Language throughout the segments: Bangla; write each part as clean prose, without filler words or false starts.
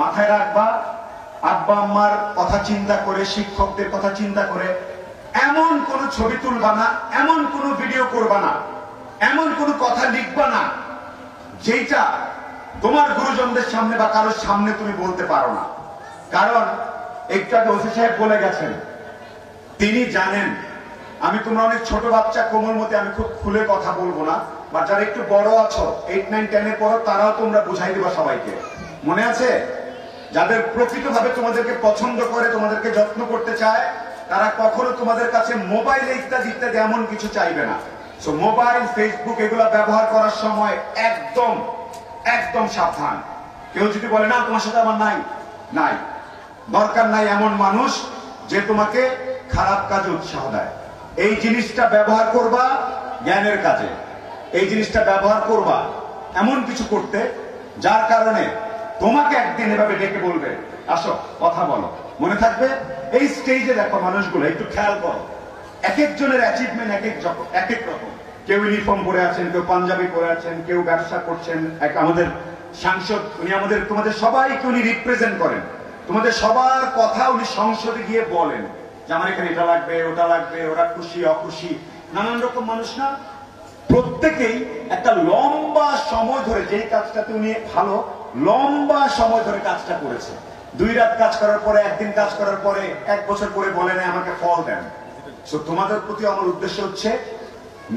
মাথায় রাখবা, আব্বা আম্মার কথা চিন্তা করে, শিক্ষকদের কথা চিন্তা করে এমন কোন ছবি তুলবা না, এমন কোন ভিডিও করবা না, এমন কোন কথা লিখবা না যেটা তোমার গুরুজনদের সামনে বা কারোর সামনে তুমি বলতে পারো না। কারণ একটু আগে ওসি সাহেব বলে গেছেন, তিনি জানেন আমি তোমরা অনেক ছোট বাচ্চা, কোমলমতি, আমি খুব খুলে কথা বলবো না, বা যারা একটু বড় আছো 8, 9, 10 এ পড়ো, তারাও তোমরা বুঝাই দিবা সবাইকে। মনে আছে, যাদের প্রকৃতভাবে তোমাদেরকে পছন্দ করে, তোমাদেরকে যত্ন করতে চায়, তারা কখনো তোমাদের কাছে মোবাইল ইত্যাদি ইত্যাদি এমন কিছু চাইবে না। মোবাইল, ফেসবুক এগুলা ব্যবহার করার সময় একদম একদম সাবধান। কেউ যদি বলে না তোমার সাথে আমার নাই নাই দরকার নাই, এমন মানুষ যে তোমাকে খারাপ কাজে উৎসাহ দেয়। এই জিনিসটা ব্যবহার করবা জ্ঞানের কাজে, এই জিনিসটা ব্যবহার করবা এমন কিছু করতে যার কারণে তোমাকে একদিন এভাবে ডেকে বলবে আসো কথা বলো। মনে থাকবে, এই স্টেজে দেখো মানুষগুলো, একটু খেয়াল করো, এক একজনের অ্যাচিভমেন্ট এক এক রকম। কেউ ইউনিফর্ম পরে আছেন, কেউ পাঞ্জাবি পরে আছেন, কেউ ব্যবসা করছেন। আমাদের সাংসদ, উনি আমাদের তোমাদের সবাইকে উনি রিপ্রেজেন্ট করেন, তোমাদের সবার কথা উনি সংসদে গিয়ে বলেন যে আমার এখানে এটা লাগবে, ওটা লাগবে, ওরা খুশি অখুশি, নানান রকম মানুষ না। প্রত্যেকেই একটা লম্বা সময় ধরে, যেই কাজটাতে উনি ভালো, লম্বা সময় ধরে কাজটা করেছে। 2 রাত কাজ করার পরে, 1 দিন কাজ করার পরে, 1 বছর করে বলে না আমাকে ফল দেন। তোমাদের প্রতি আমার উদ্দেশ্য হচ্ছে,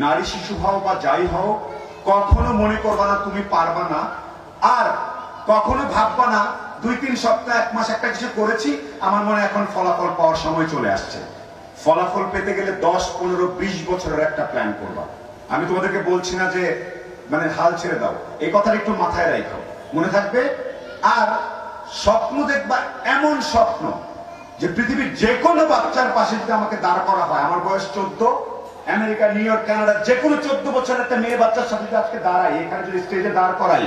নারী শিশু হও বা যাই হও, কখনো মনে করবা না তুমি পারবা না, আর কখনো ভাববা না 2-3 সপ্তাহ 1 মাস একটা কিছু করেছি, আমার মনে এখন ফলাফল পাওয়ার সময় চলে আসছে। ফলাফল পেতে গেলে 10, 15, 20 বছরের একটা প্ল্যান করবা। আমি তোমাদেরকে বলছি না যে মানে হাল ছেড়ে দাও, এই কথাটা একটু মাথায় রাখো, মনে থাকবে। আর স্বপ্ন দেখবা, এমন স্বপ্ন যে পৃথিবীর যে কোনো বাচ্চার পাশে যদি আমাকে দাঁড় করা হয়, আমার বয়স 14, আমেরিকা, নিউ ইয়র্ক, কানাডা, যে কোনো 14 বছরের একটা মেয়ে বাচ্চার সাথে যদি আজকে দাঁড়াই, এখানে যদি স্টেজে দাঁড় করাই,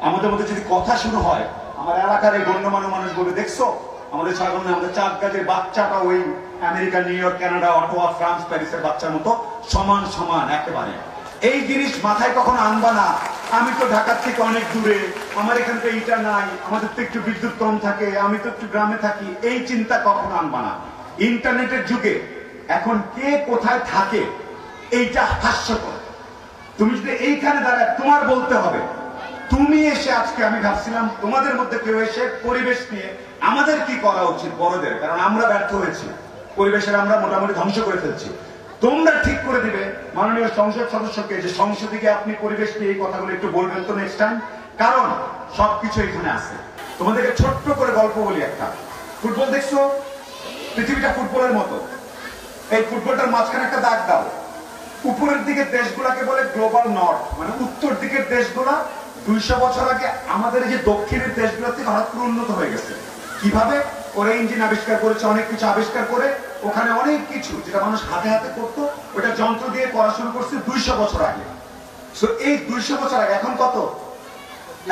আমাদের মধ্যে যদি কথা শুরু হয়, আমার এলাকার এই গণ্যমান্য মানুষ বলবে দেখছো আমাদের সাধারণ, আমাদের 4 গাছের বাচ্চাটা ওই America, new York, Canada, Ottawa, France, প্যারিসের বাচ্চার মতো সমান সমান একেবারে। এই জিনিস মাথায় কখনো আনবা না, আমি তো ঢাকার থেকে অনেক দূরে, আমার এখানে তো এইটা নাই, আমাদের তো একটু বিদ্যুৎ কম থাকে, আমি তো একটু গ্রামে থাকি, এই চিন্তা কখনো আনবা না। ইন্টারনেটের যুগে এখন কে কোথায় থাকে এইটা হাস্যকর। তুমি যদি এইখানে দাঁড়ায়, তোমার বলতে হবে, তুমি এসে আজকে, আমি ভাবছিলাম তোমাদের মধ্যে কেউ এসে পরিবেশ নিয়ে আমাদের কি করা উচিত বড়দের, কারণ আমরা ব্যর্থ হয়েছি, পরিবেশের আমরা মোটামুটি ধ্বংস করে ফেলছি। তোমরা ঠিক করে দিবে মাননীয় সংসদ সদস্যকে যে সংসদে গিয়ে আপনি পরিবেশ নিয়ে এই কথাগুলো একটু বলবেন তো নেক্সট টাইম, কারণ সবকিছু এখানে আছে। তোমাদেরকে ছোট্ট করে গল্প বলি একটা। ফুটবল দেখছো, পৃথিবীটা ফুটবলের মতো, এই ফুটবলটার মাঝখানে একটা দাগ দাও, উপরের দিকের দেশগুলাকে বলে গ্লোবাল নর্থ, মানে উত্তর দিকের দেশগুলা 200 বছর আগে আমাদের যে দক্ষিণের দেশগুলো থেকে হঠাৎ করে উন্নত হয়ে গেছে। কিভাবে? ওরা ইঞ্জিন আবিষ্কার করেছে, অনেক কিছু আবিষ্কার করে, ওখানে অনেক কিছু যেটা মানুষ হাতে হাতে করতো, ওটা যন্ত্র দিয়ে করা শুরু করছে 200 বছর আগে। এই 200 বছর আগে, এখন কত,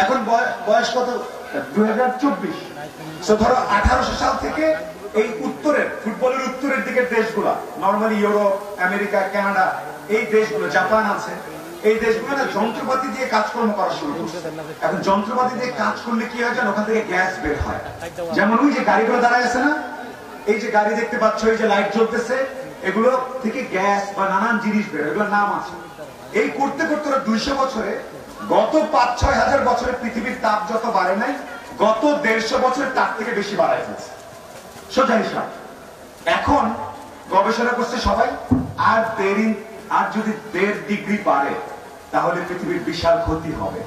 এখন বয়স কত, 2024। ধরো 1800 সাল থেকে এই উত্তরের, ফুটবলের উত্তরের দিকের দেশগুলা, নর্মালি ইউরোপ, আমেরিকা, কানাডা, এই দেশগুলো, জাপান আছে, এই দেশগুলো না যন্ত্রপাতি দিয়ে কাজকর্ম করা শুরু করছে। এখন যন্ত্রপাতি দিয়ে কাজ করলে কি হয় জানো, ওখান থেকে গ্যাস বের হয়। যেমন ওই যে গাড়িগুলো দাঁড়ায় আছে না, এই যে গাড়ি দেখতে পাচ্ছ, এই যে লাইট জ্বলতেছে, এগুলো থেকে গ্যাস বা নানান জিনিস বের হয়, এগুলোর নাম আছে। এই করতে করতে 200 বছরে, গত 5-6 হাজার বছরে পৃথিবীর তাপ যত বাড়ে নাই, গত 150 বছরে তার থেকে বেশি বাড়ায় ফেলছে, সোজা হিসাব। এখন গবেষণা করছে সবাই, আর যদি 1.5 ডিগ্রি বাড়ে তাহলে পৃথিবীর বিশাল ক্ষতি হবে।